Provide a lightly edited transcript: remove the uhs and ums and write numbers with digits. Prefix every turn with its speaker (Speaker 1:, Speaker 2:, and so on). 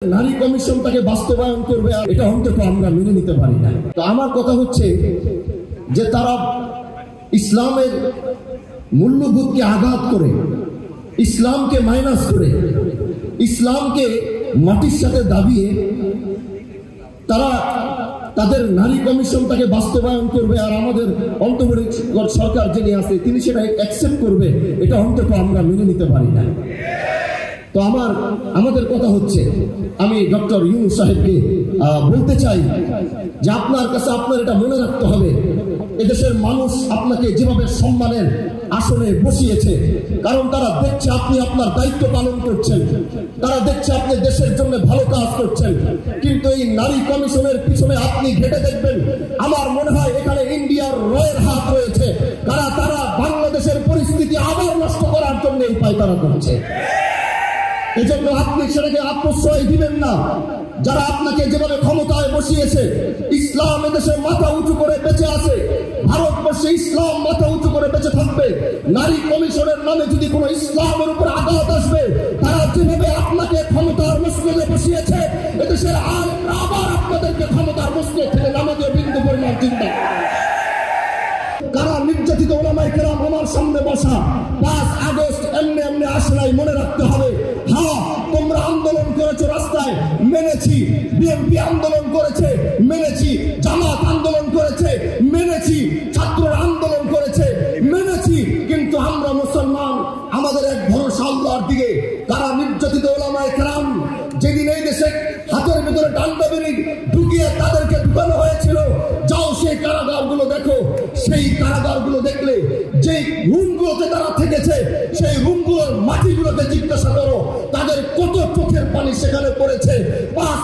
Speaker 1: নারী কমিশনটাকে বাস্তবায়ন করবে, আর এটা অন্তত আমরা মেনে নিতে পারি না। তো আমার কথা হচ্ছে যে তারা ইসলামের মূল্যবোধকে আঘাত করে, ইসলামকে মাইনাস করে, ইসলামকে মাটির সাথে দাবিয়ে তারা তাদের নারী কমিশনটাকে বাস্তবায়ন করবে, আর আমাদের অন্তর্বর্তীকালীন সরকার যিনি আছে তিনি সেটা অ্যাকসেপ্ট করবে, এটা অন্তত আমরা মেনে নিতে পারি না। তো আমাদের কথা হচ্ছে, আমি ডক্টর ইউনূস সাহেবকে বলতে চাই যে আপনার কাছে আপনার এটা মনে রাখতে হবে, এদেশের মানুষ আপনাকে যেভাবে সম্মানের আসনে বসিয়েছে, কারণ তারা দেখছে আপনি আপনার দায়িত্ব পালন করছেন, তারা দেখছে আপনি দেশের জন্য ভালো কাজ করছেন। কিন্তু এই নারী কমিশনের পিছনে আপনি ঘেটে দেখবেন, আমার মনে হয় এখানে ইন্ডিয়ার রয়ের হাত রয়েছে, তারা বাংলাদেশের পরিস্থিতি আবার নষ্ট করার জন্য এই পায়তারা করছে। এজন্য আপনি সেটাকে আত্মশ্রয় দিবেন না। যারা আপনাকে যেভাবে ক্ষমতায় বসিয়েছে, ইসলাম এদেশে মাথা উঁচু করে বেঁচে আছে, ভারতবর্ষে ইসলাম মাথা উঁচু করে বেঁচে থাকবে। নারী কমিশনের নামে যদি কোনো ইসলামের উপর আঘাত আসবে, তারা যেভাবে আপনাকে ক্ষমতার মসনদে বসিয়েছে, এদেশের আবার আপনাদেরকে ক্ষমতার মসনদ থেকে নামাতে বিন্দু পরিমাণ চিন্তা। কারা নির্যাতিত ওলামায়ে কেরাম আমার সামনে বসা 5 আগস্ট এমনি আসে নাই, মনে রাখতে হবে। হ্যাঁ, তোমরা আন্দোলন করেছো, রাস্তায় মেনেছি, বিএনপি আন্দোলন করেছে মেনেছি, জামাত আন্দোলন করেছে মেনেছি, ছাত্ররা আন্দোলন করেছে মেনেছি, কিন্তু আমরা মুসলমান, আমাদের এক ভরসা আল্লাহর দিকে। কারা নির্যাতিত ওলামায়ে কেরাম যেদিন এই দেশে হাতের ভিতরে ডান্ডা বেরি ঢুকিয়ে তাদেরকে ঢুকানো হয়েছিল, যাও সেই কারাগারগুলো দেখো। সেই কারাগারগুলো দেখলে যেই রুমগুলোতে তারা থেকেছে, সেই রুমগুলোর মাটিগুলোতে জিজ্ঞাসা করো, তাদের কত চোখের পানি সেখানে পড়েছে। 5